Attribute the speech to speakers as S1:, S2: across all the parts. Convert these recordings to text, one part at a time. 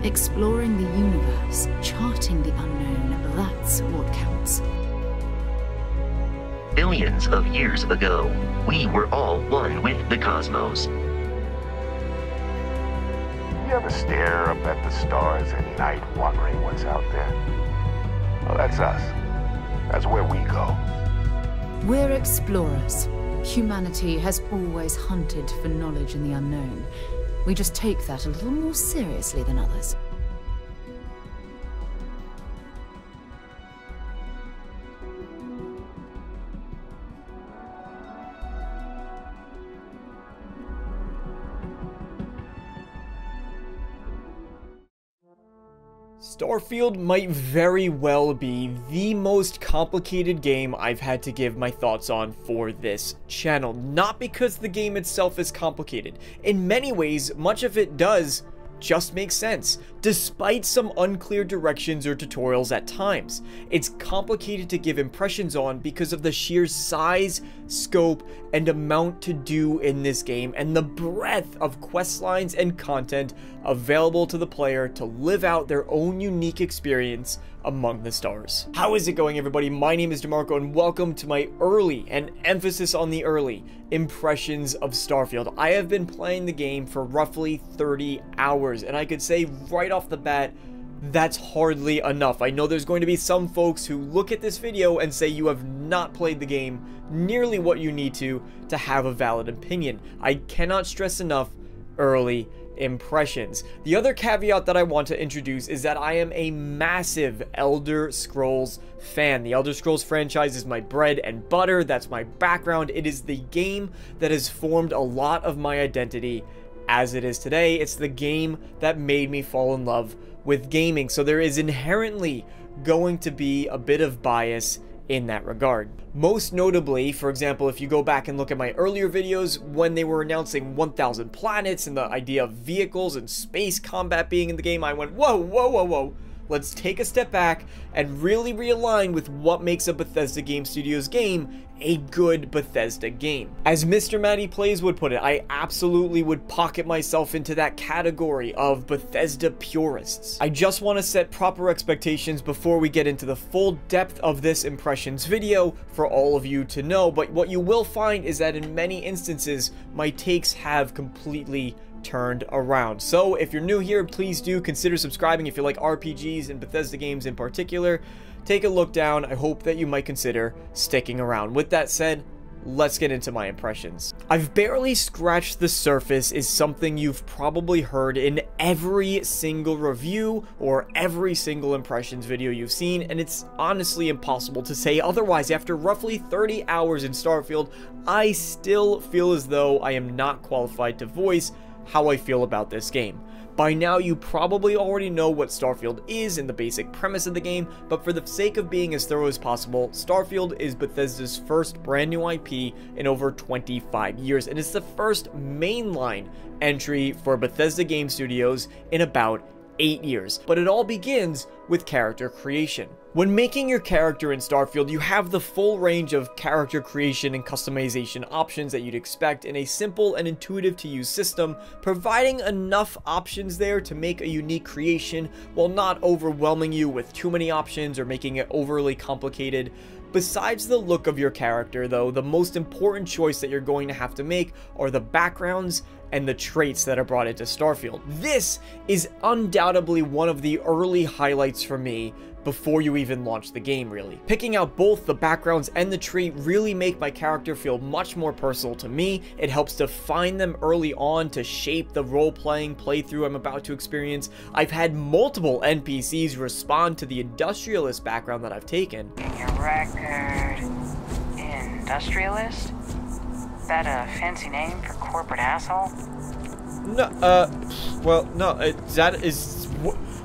S1: Exploring the universe, charting the unknown, that's what counts.
S2: Billions of years ago, we were all one with the cosmos.
S3: You ever stare up at the stars at night wondering what's out there? Well, that's us. That's where we go.
S1: We're explorers. Humanity has always hunted for knowledge in the unknown. We just take that a little more seriously than others.
S4: Starfield might very well be the most complicated game I've had to give my thoughts on for this channel. Not because the game itself is complicated. In many ways, much of it does just make sense, despite some unclear directions or tutorials at times. It's complicated to give impressions on because of the sheer size, scope, and amount to do in this game, and the breadth of quest lines and content available to the player to live out their own unique experience among the stars. How is it going, everybody? My name is DeMarco, and welcome to my early, and emphasis on the early, impressions of Starfield. I have been playing the game for roughly 30 hours, and I could say right off the bat, that's hardly enough. I know there's going to be some folks who look at this video and say you have not played the game nearly what you need to have a valid opinion. I cannot stress enough early impressions. The other caveat that I want to introduce is that I am a massive Elder Scrolls fan. The Elder Scrolls franchise is my bread and butter. That's my background. It is the game that has formed a lot of my identity as it is today. It's the game that made me fall in love with gaming. So there is inherently going to be a bit of bias in that regard. Most notably, for example, if you go back and look at my earlier videos when they were announcing 1,000 planets and the idea of vehicles and space combat being in the game, I went, whoa, whoa, whoa, whoa. Let's take a step back and really realign with what makes a Bethesda Game Studios game a good Bethesda game. As Mr. Matty Plays would put it, I absolutely would pocket myself into that category of Bethesda purists. I just want to set proper expectations before we get into the full depth of this impressions video for all of you to know, but what you will find is that in many instances, my takes have completely turned around. So if you're new here, please do consider subscribing if you like RPGs and Bethesda games in particular. Take a look down. I hope that you might consider sticking around. With that said, let's get into my impressions. I've barely scratched the surface is something you've probably heard in every single review or every single impressions video you've seen, and it's honestly impossible to say otherwise. After roughly 30 hours in Starfield, I still feel as though I am not qualified to voice how I feel about this game. By now, you probably already know what Starfield is and the basic premise of the game, but for the sake of being as thorough as possible, Starfield is Bethesda's first brand new IP in over 25 years, and it's the first mainline entry for Bethesda Game Studios in about 8 years. But it all begins with character creation. When making your character in Starfield, you have the full range of character creation and customization options that you'd expect in a simple and intuitive to use system, providing enough options there to make a unique creation while not overwhelming you with too many options or making it overly complicated. Besides the look of your character, though, the most important choice that you're going to have to make are the backgrounds and the traits that are brought into Starfield. This is undoubtedly one of the early highlights for me before you even launch the game, really. Picking out both the backgrounds and the trait really make my character feel much more personal to me. It helps define them early on to shape the role-playing playthrough I'm about to experience. I've had multiple NPCs respond to the industrialist background that I've taken.
S5: In your record, industrialist? That a fancy name for corporate asshole?
S4: No, well, no, that is...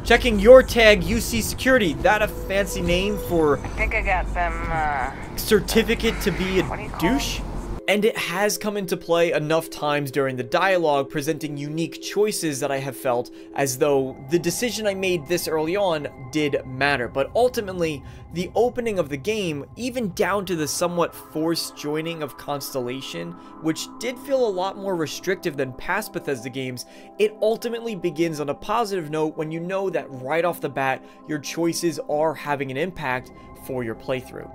S4: Checking your tag, UC Security. That a fancy name for...
S5: I think I got them,
S4: certificate to be a douche? And it has come into play enough times during the dialogue, presenting unique choices that I have felt as though the decision I made this early on did matter. But ultimately, the opening of the game, even down to the somewhat forced joining of Constellation, which did feel a lot more restrictive than past Bethesda games, it ultimately begins on a positive note when you know that right off the bat, your choices are having an impact for your playthrough.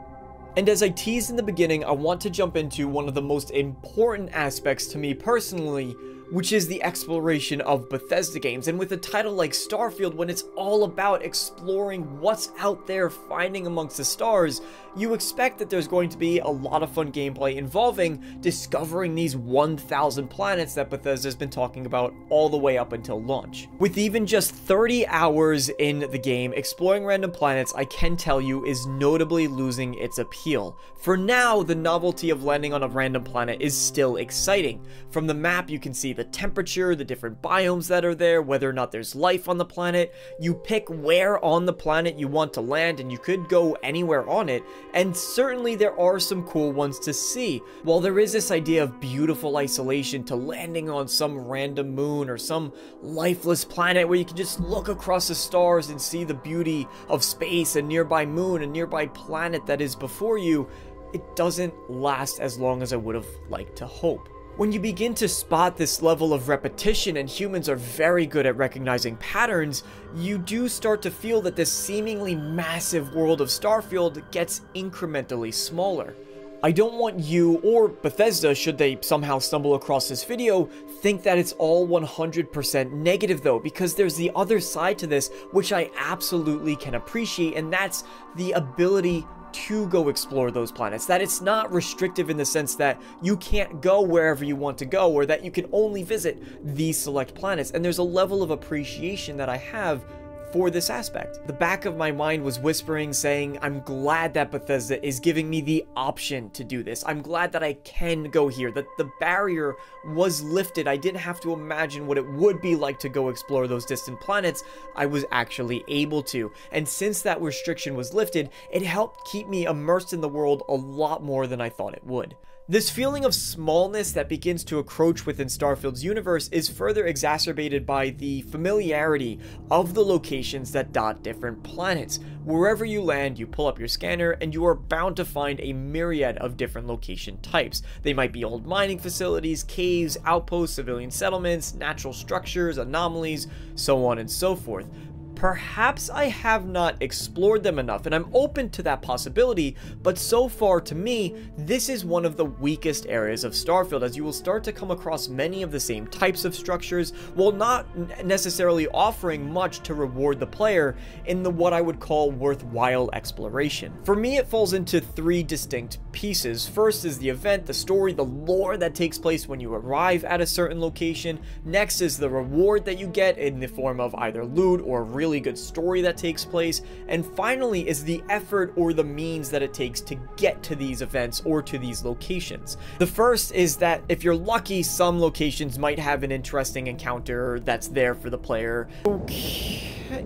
S4: And as I teased in the beginning, I want to jump into one of the most important aspects to me personally, which is the exploration of Bethesda games. And with a title like Starfield, when it's all about exploring what's out there, finding amongst the stars, you expect that there's going to be a lot of fun gameplay involving discovering these 1,000 planets that Bethesda's been talking about all the way up until launch. With even just 30 hours in the game, exploring random planets, I can tell you, is notably losing its appeal. For now, the novelty of landing on a random planet is still exciting. From the map, you can see the temperature, the different biomes that are there, whether or not there's life on the planet. You pick where on the planet you want to land, and you could go anywhere on it, and certainly there are some cool ones to see. While there is this idea of beautiful isolation to landing on some random moon or some lifeless planet where you can just look across the stars and see the beauty of space, a nearby moon, a nearby planet that is before you, it doesn't last as long as I would have liked to hope. When you begin to spot this level of repetition, and humans are very good at recognizing patterns, you do start to feel that this seemingly massive world of Starfield gets incrementally smaller. I don't want you, or Bethesda, should they somehow stumble across this video, think that it's all 100% negative though, because there's the other side to this, which I absolutely can appreciate, and that's the ability to go explore those planets. That it's not restrictive in the sense that you can't go wherever you want to go, or that you can only visit these select planets, and there's a level of appreciation that I have for this aspect. The back of my mind was whispering, saying, I'm glad that Bethesda is giving me the option to do this. I'm glad that I can go here, that the barrier was lifted. I didn't have to imagine what it would be like to go explore those distant planets. I was actually able to. And since that restriction was lifted, it helped keep me immersed in the world a lot more than I thought it would. This feeling of smallness that begins to encroach within Starfield's universe is further exacerbated by the familiarity of the locations that dot different planets. Wherever you land, you pull up your scanner and you are bound to find a myriad of different location types. They might be old mining facilities, caves, outposts, civilian settlements, natural structures, anomalies, so on and so forth. Perhaps I have not explored them enough, and I'm open to that possibility, but so far to me, this is one of the weakest areas of Starfield, as you will start to come across many of the same types of structures, while not necessarily offering much to reward the player in the what I would call worthwhile exploration. For me, it falls into three distinct pieces. First is the event, the story, the lore that takes place when you arrive at a certain location. Next is the reward that you get in the form of either loot or really good story that takes place, and finally is the effort or the means that it takes to get to these events or to these locations. The first is that if you're lucky, some locations might have an interesting encounter that's there for the player. Okay.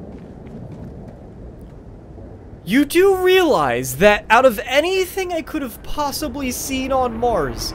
S4: You do realize that out of anything I could have possibly seen on Mars,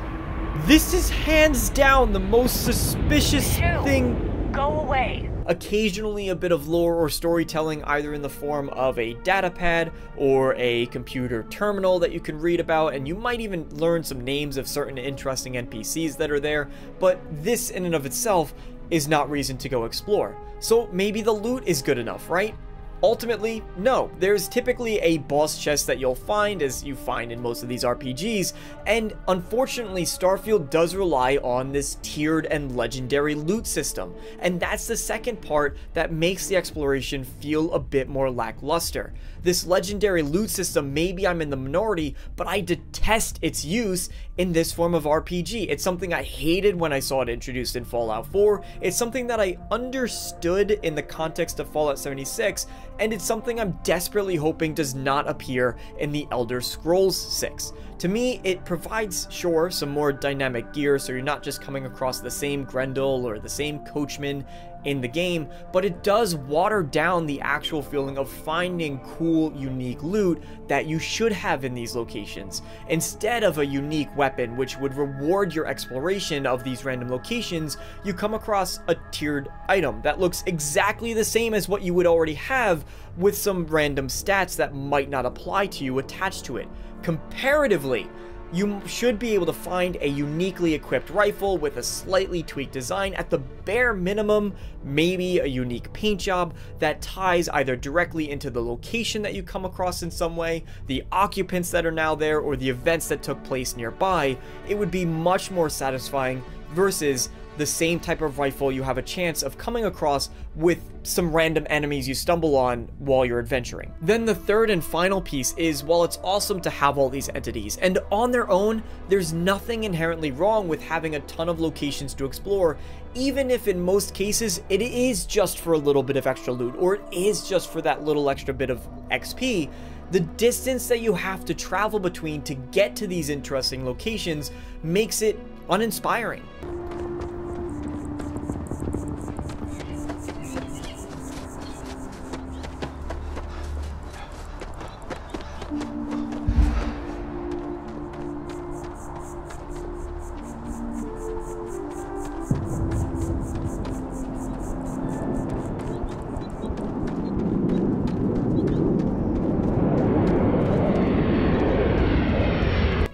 S4: this is hands down the most suspicious thing.
S5: Go away.
S4: Occasionally a bit of lore or storytelling, either in the form of a datapad or a computer terminal that you can read about, and you might even learn some names of certain interesting NPCs that are there, but this in and of itself is not reason to go explore. So maybe the loot is good enough, right? Ultimately, no. There's typically a boss chest that you'll find, as you find in most of these RPGs, and unfortunately Starfield does rely on this tiered and legendary loot system, and that's the second part that makes the exploration feel a bit more lackluster. This legendary loot system, maybe I'm in the minority, but I detest its use in this form of RPG. It's something I hated when I saw it introduced in Fallout 4, it's something that I understood in the context of Fallout 76, and it's something I'm desperately hoping does not appear in the Elder Scrolls 6. To me, it provides, sure, some more dynamic gear, so you're not just coming across the same Grendel or the same coachman in the game, but it does water down the actual feeling of finding cool, unique loot that you should have in these locations. Instead of a unique weapon which would reward your exploration of these random locations, you come across a tiered item that looks exactly the same as what you would already have, with some random stats that might not apply to you attached to it. Comparatively, you should be able to find a uniquely equipped rifle with a slightly tweaked design, at the bare minimum, maybe a unique paint job that ties either directly into the location that you come across in some way, the occupants that are now there, or the events that took place nearby. It would be much more satisfying versus the same type of rifle you have a chance of coming across with some random enemies you stumble on while you're adventuring. Then the third and final piece is, while it's awesome to have all these entities, and on their own, there's nothing inherently wrong with having a ton of locations to explore, even if in most cases it is just for a little bit of extra loot, or it is just for that little extra bit of XP, the distance that you have to travel between to get to these interesting locations makes it uninspiring.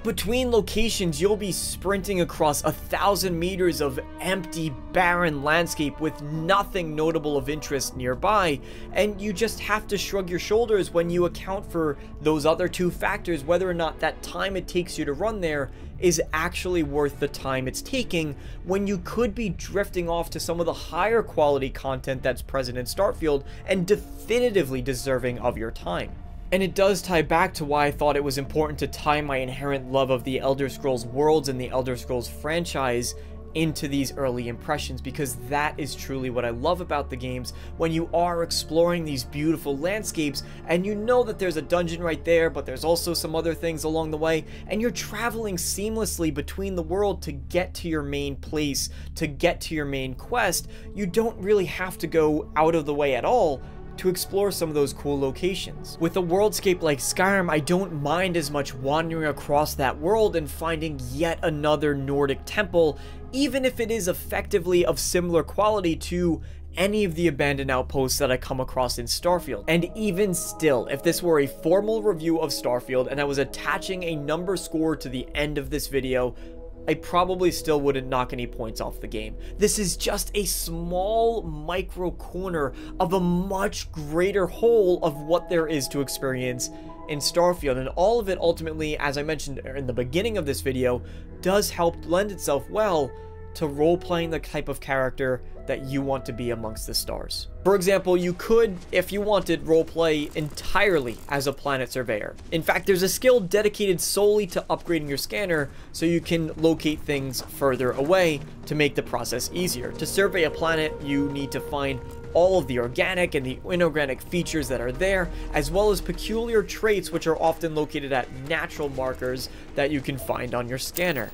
S4: Between locations, you'll be sprinting across 1,000 meters of empty, barren landscape with nothing notable of interest nearby, and you just have to shrug your shoulders when you account for those other two factors, whether or not that time it takes you to run there is actually worth the time it's taking, when you could be drifting off to some of the higher quality content that's present in Starfield and definitively deserving of your time. And it does tie back to why I thought it was important to tie my inherent love of the Elder Scrolls worlds and the Elder Scrolls franchise into these early impressions, because that is truly what I love about the games. When you are exploring these beautiful landscapes and you know that there's a dungeon right there, but there's also some other things along the way, and you're traveling seamlessly between the world to get to your main place, to get to your main quest, you don't really have to go out of the way at all to explore some of those cool locations. With a worldscape like Skyrim, I don't mind as much wandering across that world and finding yet another Nordic temple, even if it is effectively of similar quality to any of the abandoned outposts that I come across in Starfield. And even still, if this were a formal review of Starfield and I was attaching a number score to the end of this video, I probably still wouldn't knock any points off the game. This is just a small micro corner of a much greater whole of what there is to experience in Starfield, and all of it ultimately, as I mentioned in the beginning of this video, does help lend itself well to role-playing the type of character that you want to be amongst the stars. For example, you could, if you wanted, roleplay entirely as a planet surveyor. In fact, there's a skill dedicated solely to upgrading your scanner so you can locate things further away to make the process easier. To survey a planet, you need to find all of the organic and the inorganic features that are there, as well as peculiar traits which are often located at natural markers that you can find on your scanner.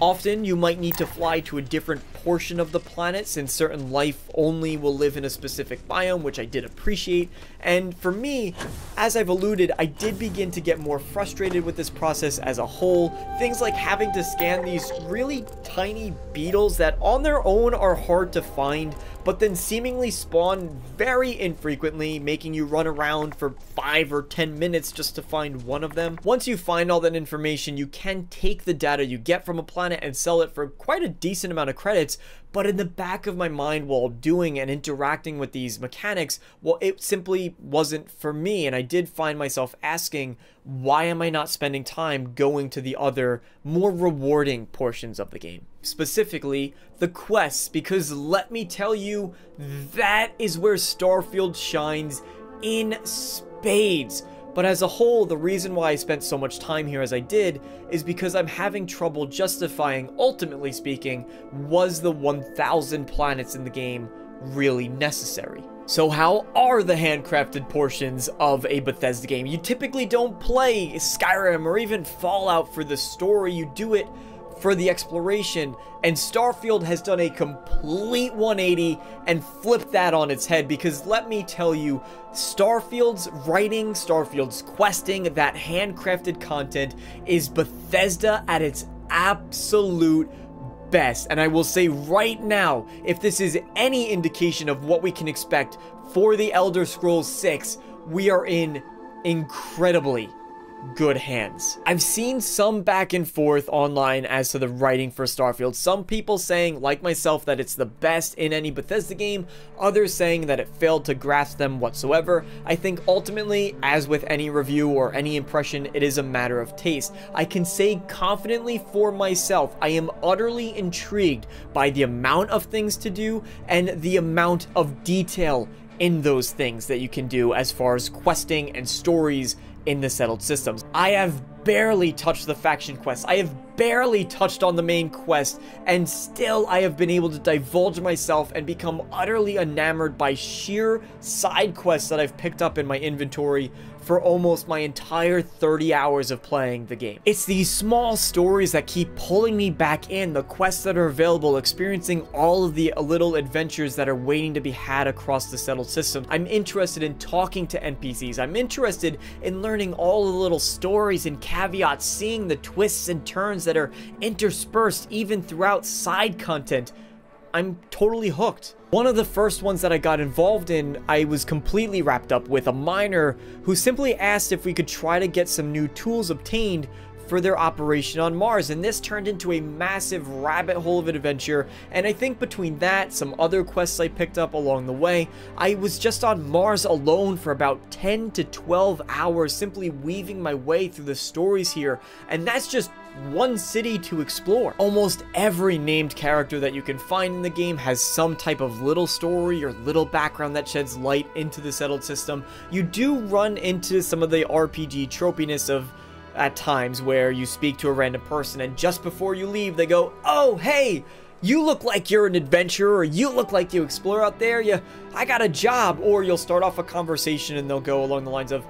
S4: Often, you might need to fly to a different portion of the planet, since certain life only will live in a specific biome, which I did appreciate. And for me, as I've alluded, I did begin to get more frustrated with this process as a whole. Things like having to scan these really tiny beetles that on their own are hard to find, but then seemingly spawn very infrequently, making you run around for 5 or 10 minutes just to find one of them. Once you find all that information, you can take the data you get from a planet and sell it for quite a decent amount of credits, but in the back of my mind while doing and interacting with these mechanics, well, it simply wasn't for me, and I did find myself asking, why am I not spending time going to the other, more rewarding portions of the game? Specifically, the quests, because let me tell you, that is where Starfield shines in spades. But as a whole, the reason why I spent so much time here as I did is because I'm having trouble justifying, ultimately speaking, was the 1,000 planets in the game really necessary. So how are the handcrafted portions of a Bethesda game? You typically don't play Skyrim or even Fallout for the story, you do it for the exploration, and Starfield has done a complete 180 and flipped that on its head, because let me tell you, Starfield's writing, Starfield's questing, that handcrafted content is Bethesda at its absolute best. And I will say right now, if this is any indication of what we can expect for the Elder Scrolls 6, we are in incredibly good hands. I've seen some back and forth online as to the writing for Starfield. Some people saying, like myself, that it's the best in any Bethesda game, others saying that it failed to grasp them whatsoever. I think ultimately, as with any review or any impression, it is a matter of taste. I can say confidently for myself, I am utterly intrigued by the amount of things to do and the amount of detail in those things that you can do as far as questing and stories in the settled systems. I have barely touched the faction quests. I have barely touched on the main quest, and still I have been able to divulge myself and become utterly enamored by sheer side quests that I've picked up in my inventory for almost my entire 30 hours of playing the game. It's these small stories that keep pulling me back in, the quests that are available, experiencing all of the little adventures that are waiting to be had across the settled system. I'm interested in talking to NPCs. I'm interested in learning all the little stories and caveats, seeing the twists and turns that are interspersed even throughout side content. I'm totally hooked. One of the first ones that I got involved in, I was completely wrapped up with a miner who simply asked if we could try to get some new tools obtained for their operation on Mars, and this turned into a massive rabbit hole of an adventure. And I think between that, some other quests I picked up along the way, I was just on Mars alone for about 10 to 12 hours simply weaving my way through the stories here, and that's just one city to explore. Almost every named character that you can find in the game has some type of little story or little background that sheds light into the settled system. You do run into some of the RPG tropiness of at times where you speak to a random person and just before you leave they go, "Oh, hey, you look like you're an adventurer," or "You look like you explore out there, I got a job," or you'll start off a conversation and they'll go along the lines of,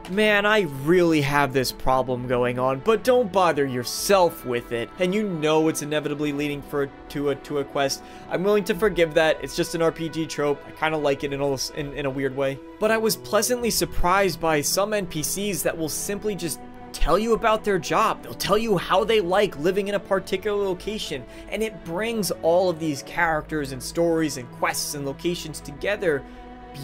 S4: "Man, I really have this problem going on, but don't bother yourself with it," and you know it's inevitably leading to a quest. I'm willing to forgive that. It's just an RPG trope. I kind of like it in a weird way. But I was pleasantly surprised by some NPCs that will simply just tell you about their job. They'll tell you how they like living in a particular location, and it brings all of these characters and stories and quests and locations together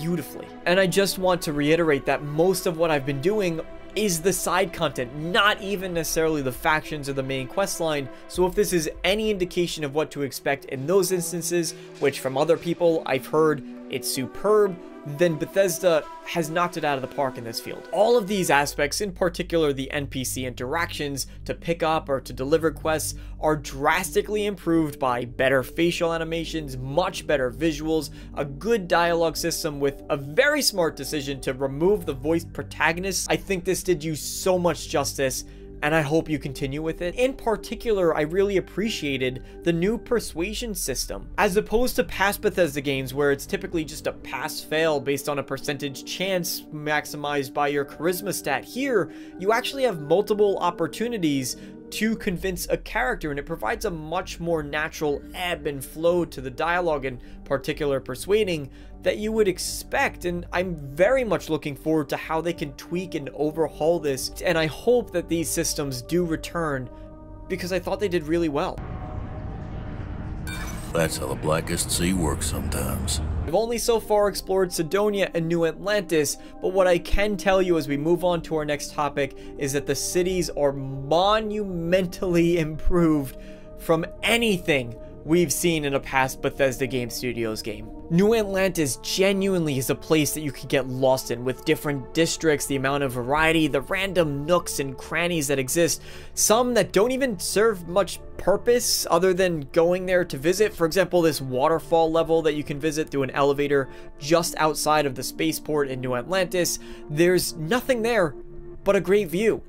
S4: beautifully. And I just want to reiterate that most of what I've been doing is the side content, not even necessarily the factions or the main quest line. So if this is any indication of what to expect in those instances, which from other people I've heard it's superb, then Bethesda has knocked it out of the park in this field. All of these aspects, in particular the NPC interactions to pick up or to deliver quests, are drastically improved by better facial animations, much better visuals, a good dialogue system with a very smart decision to remove the voiced protagonists. I think this did you so much justice, and I hope you continue with it. In particular, I really appreciated the new persuasion system. As opposed to past Bethesda games where it's typically just a pass-fail based on a percentage chance maximized by your charisma stat, here you actually have multiple opportunities to convince a character, and it provides a much more natural ebb and flow to the dialogue, in particular persuading, that you would expect. And I'm very much looking forward to how they can tweak and overhaul this, and I hope that these systems do return, because I thought they did really well.
S6: That's how the Blackest Sea works sometimes.
S4: I've only so far explored Cydonia and New Atlantis, but what I can tell you as we move on to our next topic is that the cities are monumentally improved from anything we've seen in a past Bethesda Game Studios game. New Atlantis genuinely is a place that you can get lost in, with different districts, the amount of variety, the random nooks and crannies that exist, some that don't even serve much purpose other than going there to visit. For example, this waterfall level that you can visit through an elevator just outside of the spaceport in New Atlantis. There's nothing there but a great view.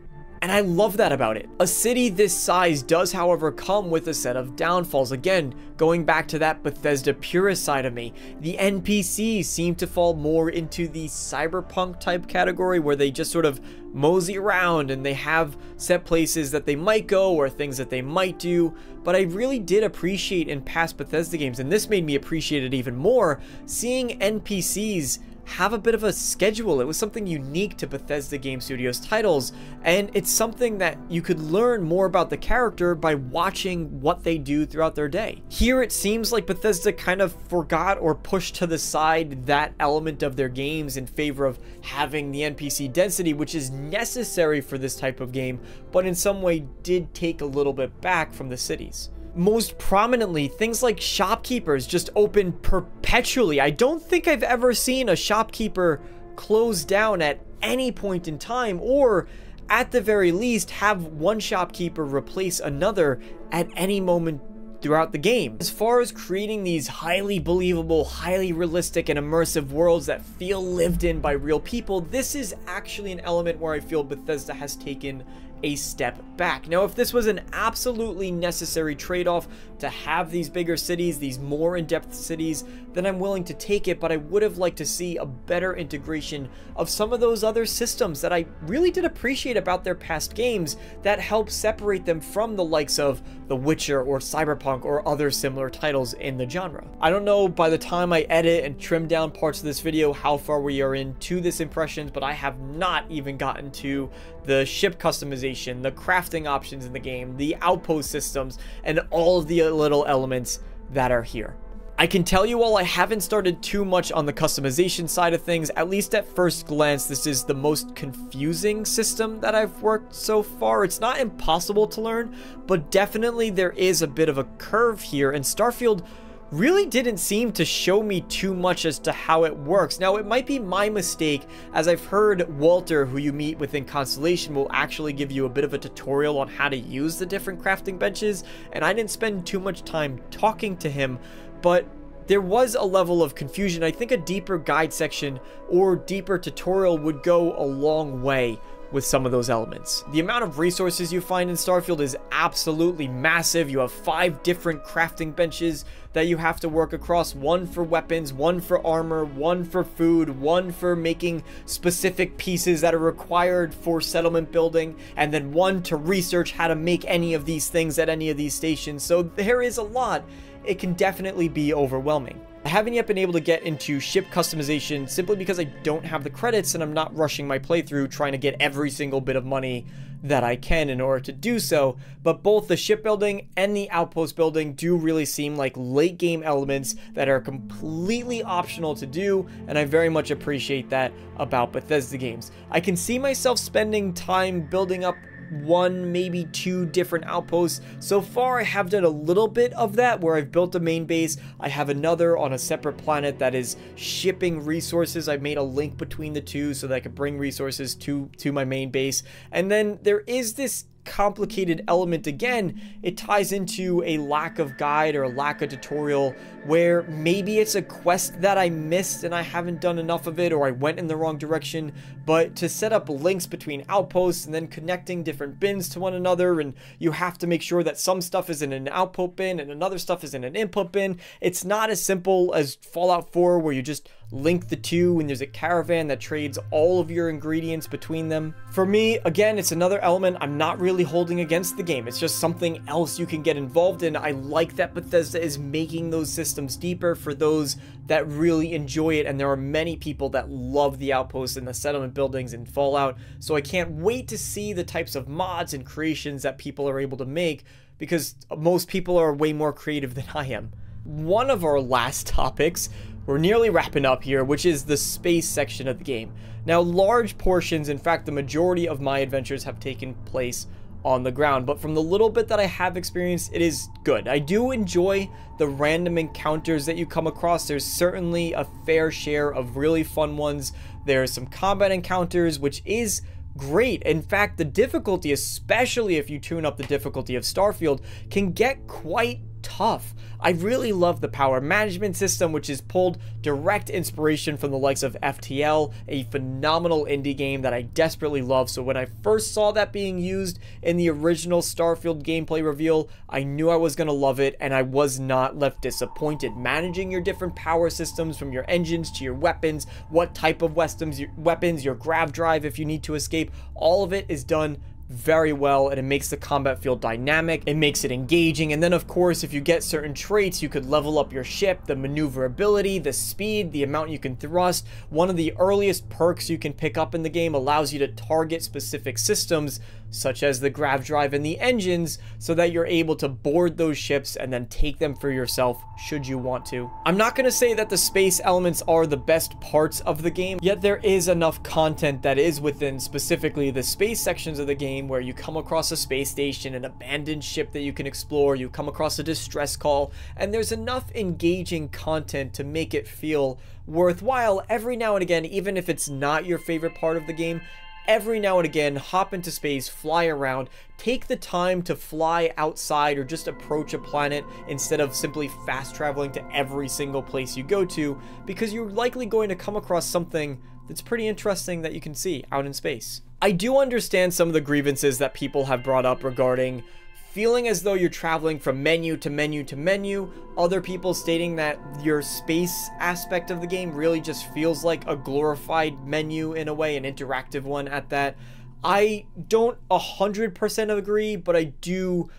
S4: And I love that about it. A city this size does, however, come with a set of downfalls. Again, going back to that Bethesda purist side of me, the NPCs seem to fall more into the cyberpunk type category where they just sort of mosey around and they have set places that they might go or things that they might do. But I really did appreciate in past Bethesda games, and this made me appreciate it even more, seeing NPCs have a bit of a schedule. It was something unique to Bethesda Game Studios titles, and it's something that you could learn more about the character by watching what they do throughout their day. Here it seems like Bethesda kind of forgot or pushed to the side that element of their games in favor of having the NPC density, which is necessary for this type of game, but in some way did take a little bit back from the cities. Most prominently, things like shopkeepers just open perpetually. I don't think I've ever seen a shopkeeper close down at any point in time, or at the very least have one shopkeeper replace another at any moment throughout the game. As far as creating these highly believable, highly realistic and immersive worlds that feel lived in by real people, this is actually an element where I feel Bethesda has taken a step back. Now, if this was an absolutely necessary trade-off to have these bigger cities, these more in-depth cities, then I'm willing to take it, but I would have liked to see a better integration of some of those other systems that I really did appreciate about their past games that help separate them from the likes of The Witcher or Cyberpunk or other similar titles in the genre. I don't know by the time I edit and trim down parts of this video how far we are into this impressions, but I have not even gotten to the ship customization, the crafting options in the game, the outpost systems, and all of the little elements that are here. I can tell you all I haven't started too much on the customization side of things. At least at first glance, this is the most confusing system that I've worked so far. It's not impossible to learn, but definitely there is a bit of a curve here, and Starfield really didn't seem to show me too much as to how it works. Now, it might be my mistake, as I've heard Walter, who you meet within Constellation, will actually give you a bit of a tutorial on how to use the different crafting benches, and I didn't spend too much time talking to him, but there was a level of confusion. I think a deeper guide section or deeper tutorial would go a long way with some of those elements. The amount of resources you find in Starfield is absolutely massive. You have 5 different crafting benches that you have to work across, one for weapons, one for armor, one for food, one for making specific pieces that are required for settlement building, and then one to research how to make any of these things at any of these stations. So there is a lot. It can definitely be overwhelming. I haven't yet been able to get into ship customization simply because I don't have the credits and I'm not rushing my playthrough trying to get every single bit of money that I can in order to do so, but both the shipbuilding and the outpost building do really seem like late game elements that are completely optional to do, and I very much appreciate that about Bethesda games. I can see myself spending time building up 1, maybe 2 different outposts. So far, I have done a little bit of that where I've built a main base. I have another on a separate planet that is shipping resources. I've made a link between the two so that I could bring resources to my main base. And then there is this complicated element again. It ties into a lack of guide or a lack of tutorial where maybe it's a quest that I missed and I haven't done enough of it, or I went in the wrong direction. But to set up links between outposts and then connecting different bins to one another, and you have to make sure that some stuff is in an output bin and another stuff is in an input bin. It's not as simple as Fallout 4 where you just link the two and there's a caravan that trades all of your ingredients between them. For me, again, it's another element I'm not really holding against the game. It's just something else you can get involved in. I like that Bethesda is making those systems deeper for those that really enjoy it, and there are many people that love the outposts and the settlement buildings in Fallout, so I can't wait to see the types of mods and creations that people are able to make, because most people are way more creative than I am. One of our last topics, we're nearly wrapping up here, which is the space section of the game. Now, large portions, in fact, the majority of my adventures have taken place on the ground, but from the little bit that I have experienced, it is good. I do enjoy the random encounters that you come across. There's certainly a fair share of really fun ones. There's some combat encounters, which is great. In fact, the difficulty, especially if you tune up the difficulty of Starfield, can get quite tough. I really love the power management system, which is pulled direct inspiration from the likes of FTL, a phenomenal indie game that I desperately love. So when I first saw that being used in the original Starfield gameplay reveal, I knew I was going to love it, and I was not left disappointed. Managing your different power systems, from your engines to your weapons, what type of weapons, your grav drive if you need to escape, all of it is done very well, and it makes the combat feel dynamic, it makes it engaging. And then of course, if you get certain traits, you could level up your ship, the maneuverability, the speed, the amount you can thrust. One of the earliest perks you can pick up in the game allows you to target specific systems, such as the grav drive and the engines, so that you're able to board those ships and then take them for yourself should you want to. I'm not going to say that the space elements are the best parts of the game, yet there is enough content that is within specifically the space sections of the game where you come across a space station, an abandoned ship that you can explore, you come across a distress call, and there's enough engaging content to make it feel worthwhile every now and again. Even if it's not your favorite part of the game, every now and again, hop into space, fly around, take the time to fly outside or just approach a planet instead of simply fast traveling to every single place you go to, because you're likely going to come across something that's pretty interesting that you can see out in space. I do understand some of the grievances that people have brought up regarding feeling as though you're traveling from menu to menu to menu, other people stating that your space aspect of the game really just feels like a glorified menu in a way, an interactive one at that. I don't 100% agree, but I do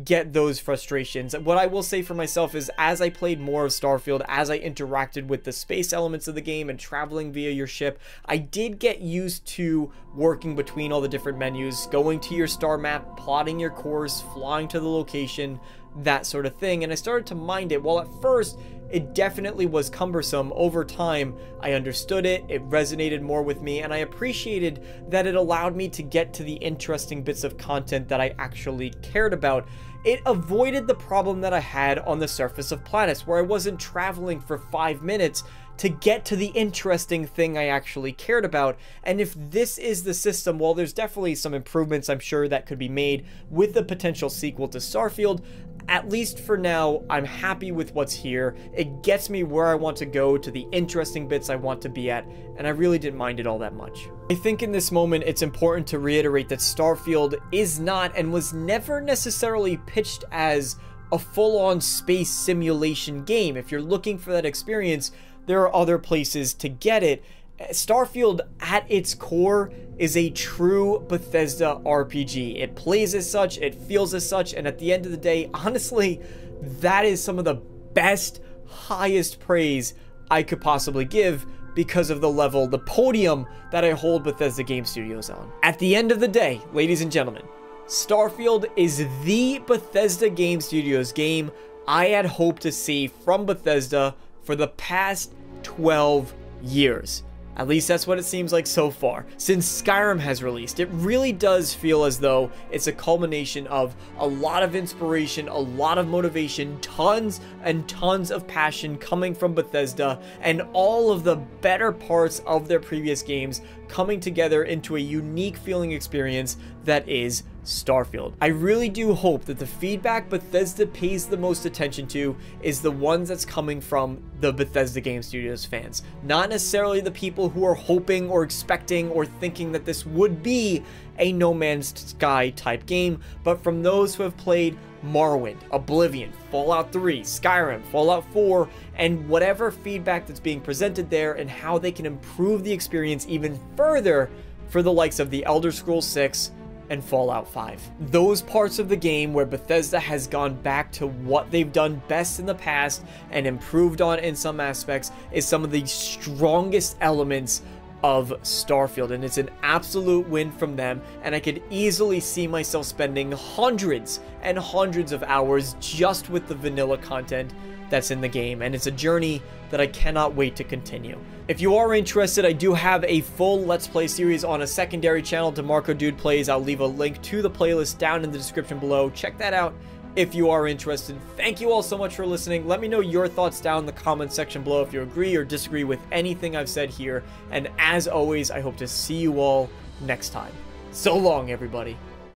S4: get those frustrations. What I will say for myself is, as I played more of Starfield, as I interacted with the space elements of the game and traveling via your ship, I did get used to working between all the different menus, going to your star map, plotting your course, flying to the location, that sort of thing, and I started to mind it. While at first it definitely was cumbersome, over time I understood it, it resonated more with me, and I appreciated that it allowed me to get to the interesting bits of content that I actually cared about. It avoided the problem that I had on the surface of planets, where I wasn't traveling for 5 minutes to get to the interesting thing I actually cared about. And if this is the system, well, there's definitely some improvements I'm sure that could be made with the potential sequel to Starfield. At least for now, I'm happy with what's here. It gets me where I want to go, to the interesting bits I want to be at, and I really didn't mind it all that much. I think in this moment, it's important to reiterate that Starfield is not and was never necessarily pitched as a full-on space simulation game. If you're looking for that experience, there are other places to get it. Starfield, at its core, is a true Bethesda RPG. It plays as such, it feels as such, and at the end of the day, honestly, that is some of the best, highest praise I could possibly give, because of the level, the podium that I hold Bethesda Game Studios on. At the end of the day, ladies and gentlemen, Starfield is the Bethesda Game Studios game I had hoped to see from Bethesda for the past 12 years. At least that's what it seems like so far. Since Skyrim has released, it really does feel as though it's a culmination of a lot of inspiration, a lot of motivation, tons and tons of passion coming from Bethesda, and all of the better parts of their previous games coming together into a unique feeling experience that is Starfield. I really do hope that the feedback Bethesda pays the most attention to is the ones that's coming from the Bethesda Game Studios fans. Not necessarily the people who are hoping or expecting or thinking that this would be a No Man's Sky type game, but from those who have played Morrowind, Oblivion, Fallout 3, Skyrim, Fallout 4, and whatever feedback that's being presented there, and how they can improve the experience even further for the likes of the Elder Scrolls 6 and Fallout 5. Those parts of the game where Bethesda has gone back to what they've done best in the past and improved on in some aspects is some of the strongest elements of Starfield, and it's an absolute win from them, and I could easily see myself spending hundreds and hundreds of hours just with the vanilla content that's in the game, and it's a journey that I cannot wait to continue. If you are interested, I do have a full Let's Play series on a secondary channel, DeMarco Dude Plays. I'll leave a link to the playlist down in the description below. Check that out if you are interested. Thank you all so much for listening. Let me know your thoughts down in the comment section below if you agree or disagree with anything I've said here. And as always, I hope to see you all next time. So long, everybody.